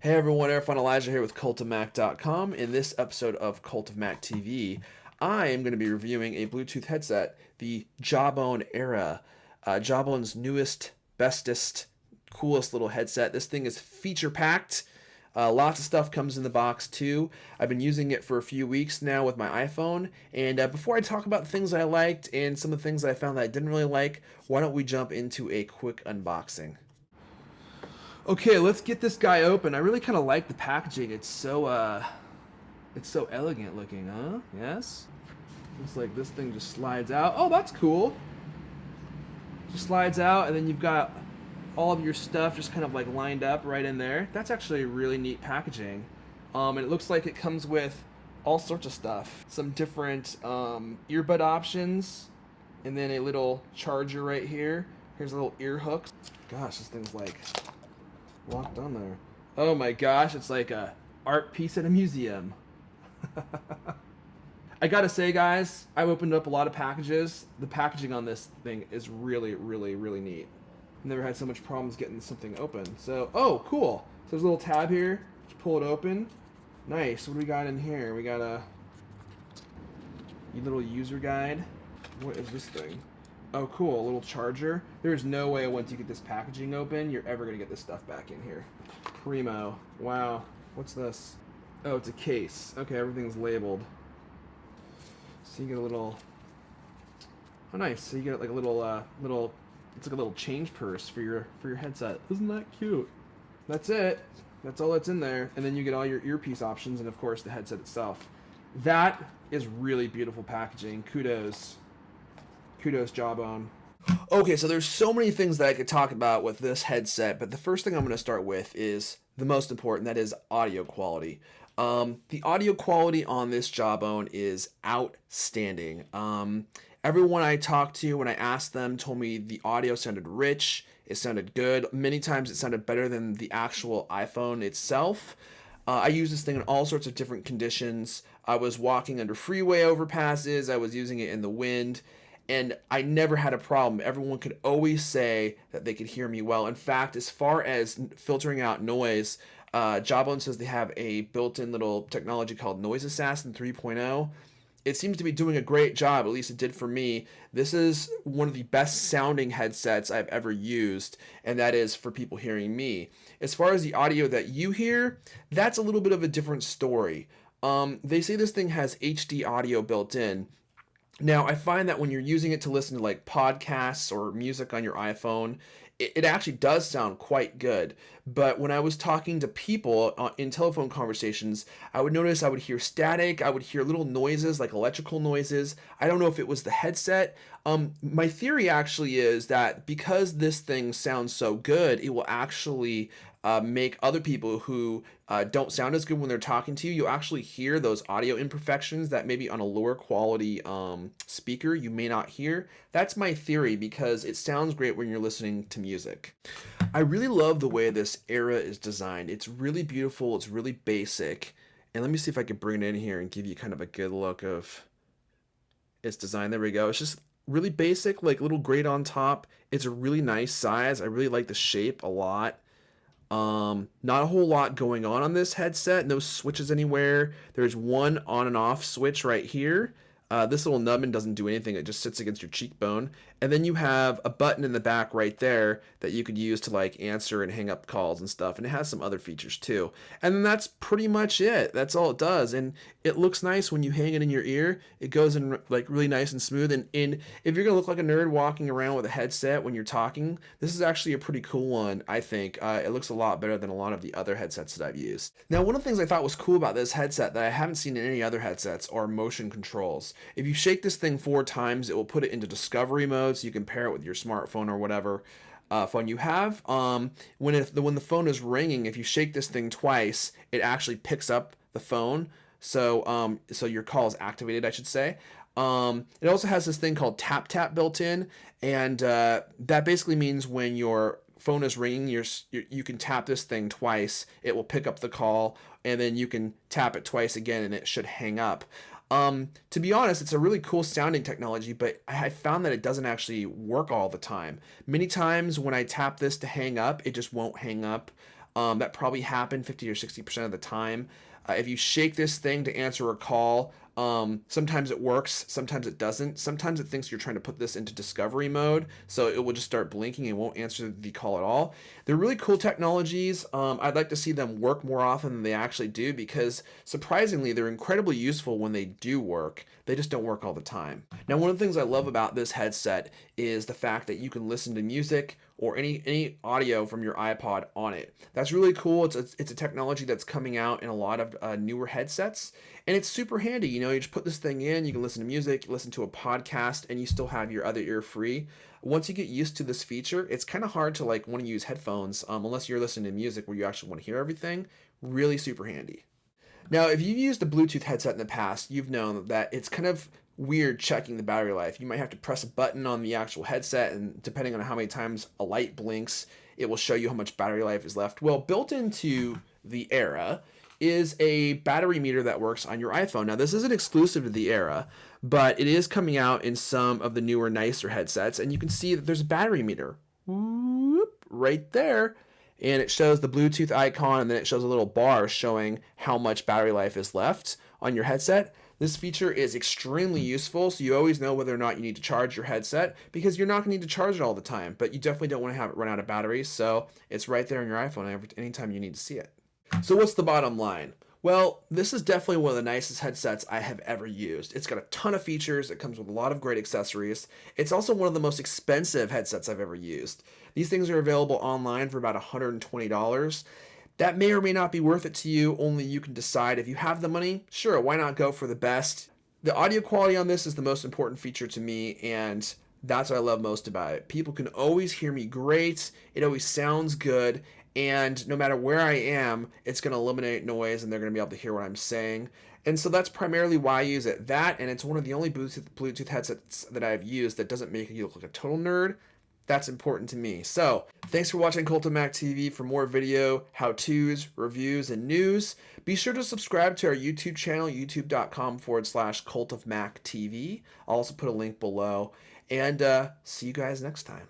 Hey everyone, Airfun Elijah here with cultofmac.com. In this episode of Cult of Mac TV, I am going to be reviewing a Bluetooth headset, the Jawbone Era. Jawbone's newest, bestest, coolest little headset. This thing is feature packed. Lots of stuff comes in the box too. I've been using it for a few weeks now with my iPhone. And before I talk about the things I liked and some of the things I found that I didn't really like, why don't we jump into a quick unboxing? Okay, let's get this guy open. I really kind of like the packaging. It's so elegant looking, huh? Yes? Looks like this thing just slides out. Oh, that's cool. Just slides out, and then you've got all of your stuff just kind of like lined up right in there. That's actually really neat packaging. And it looks like it comes with all sorts of stuff. Some different earbud options, and then a little charger right here. Here's a little ear hook. Gosh, this thing's like locked on there. Oh my gosh, it's like a art piece at a museum. I gotta say, guys, I've opened up a lot of packages. The packaging on this thing is really, really, really neat. I've never had so much problems getting something open. So, oh, cool. So there's a little tab here. Just pull it open. Nice. What do we got in here? We got a little user guide. What is this thing? Oh, cool, a little charger. There's no way once you get this packaging open, you're ever gonna get this stuff back in here. Primo. Wow. What's this? Oh, it's a case. Okay, everything's labeled. So you get a little... Oh, nice. So you get like a little, it's like a little change purse for your headset. Isn't that cute? That's it. That's all that's in there. And then you get all your earpiece options and, of course, the headset itself. That is really beautiful packaging. Kudos. Kudos, Jawbone. Okay, so there's so many things that I could talk about with this headset, but the first thing I'm going to start with is the most important, that is audio quality. The audio quality on this Jawbone is outstanding. Everyone I talked to, when I asked them, told me the audio sounded rich, it sounded good. Many times it sounded better than the actual iPhone itself. I use this thing in all sorts of different conditions. I was walking under freeway overpasses, I was using it in the wind, and I never had a problem. Everyone could always say that they could hear me well. In fact, as far as filtering out noise, Jawbone says they have a built-in little technology called Noise Assassin 3.0. It seems to be doing a great job, at least it did for me. This is one of the best sounding headsets I've ever used, and that is for people hearing me. As far as the audio that you hear, that's a little bit of a different story. They say this thing has HD audio built in. Now, I find that when you're using it to listen to like podcasts or music on your iPhone, it actually does sound quite good. But when I was talking to people in telephone conversations, I would notice I would hear static, I would hear little noises like electrical noises. I don't know if it was the headset. My theory actually is that because this thing sounds so good, it will actually make other people who don't sound as good when they're talking to you, you'll actually hear those audio imperfections that maybe on a lower quality speaker you may not hear. That's my theory because it sounds great when you're listening to music. I really love the way this Era is designed. It's really beautiful, it's really basic. And let me see if I can bring it in here and give you kind of a good look of its design. There we go. It's just really basic, like little grate on top. It's a really nice size. I really like the shape a lot. Not a whole lot going on this headset. No switches anywhere. There's one on and off switch right here. This little nubbin doesn't do anything. It just sits against your cheekbone. And then you have a button in the back right there that you could use to like answer and hang up calls and stuff. And it has some other features too. And then that's pretty much it. That's all it does. And it looks nice when you hang it in your ear. It goes in like really nice and smooth. And if you're gonna look like a nerd walking around with a headset when you're talking, this is actually a pretty cool one, I think. It looks a lot better than a lot of the other headsets that I've used. Now, one of the things I thought was cool about this headset that I haven't seen in any other headsets are motion controls. If you shake this thing 4 times, it will put it into discovery mode, so you can pair it with your smartphone or whatever phone you have. When the phone is ringing, if you shake this thing twice, it actually picks up the phone, so your call is activated, I should say. It also has this thing called tap tap built in, and that basically means when your phone is ringing, you can tap this thing twice, it will pick up the call, and then you can tap it twice again and it should hang up. To be honest, it's a really cool sounding technology, but I found that it doesn't actually work all the time. Many times when I tap this to hang up, it just won't hang up. That probably happened 50 or 60% of the time. If you shake this thing to answer a call, sometimes it works, sometimes it doesn't. Sometimes it thinks you're trying to put this into discovery mode, so it will just start blinking and won't answer the call at all. They're really cool technologies. I'd like to see them work more often than they actually do, because surprisingly, they're incredibly useful when they do work. They just don't work all the time. Now, one of the things I love about this headset is the fact that you can listen to music or any audio from your iPod on it. That's really cool. It's a technology that's coming out in a lot of newer headsets, and it's super handy. You know, you just put this thing in, you can listen to music, listen to a podcast, and you still have your other ear free. Once you get used to this feature, it's kind of hard to like want to use headphones unless you're listening to music where you actually want to hear everything. Really super handy. Now, if you've used a Bluetooth headset in the past, you've known that it's kind of weird checking the battery life. You might have to press a button on the actual headset, and depending on how many times a light blinks, it will show you how much battery life is left. Well, built into the Era is a battery meter that works on your iPhone. Now, this isn't exclusive to the Era, but it is coming out in some of the newer, nicer headsets, and you can see that there's a battery meter. Whoop, right there. And it shows the Bluetooth icon, and then it shows a little bar showing how much battery life is left on your headset. This feature is extremely useful, so you always know whether or not you need to charge your headset, because you're not going to need to charge it all the time, but you definitely don't want to have it run out of batteries, so it's right there on your iPhone anytime you need to see it. So what's the bottom line? Well, this is definitely one of the nicest headsets I have ever used. It's got a ton of features. It comes with a lot of great accessories. It's also one of the most expensive headsets I've ever used. These things are available online for about $120. That may or may not be worth it to you. Only you can decide. If you have the money, sure, why not go for the best? The audio quality on this is the most important feature to me, and that's what I love most about it. People can always hear me great. It always sounds good. And no matter where I am, it's going to eliminate noise, and they're going to be able to hear what I'm saying. And so that's primarily why I use it. That, and it's one of the only Bluetooth headsets that I've used that doesn't make you look like a total nerd. That's important to me. So thanks for watching Cult of Mac TV. For more video, how-tos, reviews, and news, be sure to subscribe to our YouTube channel, youtube.com/cultofmactv. I'll also put a link below. And see you guys next time.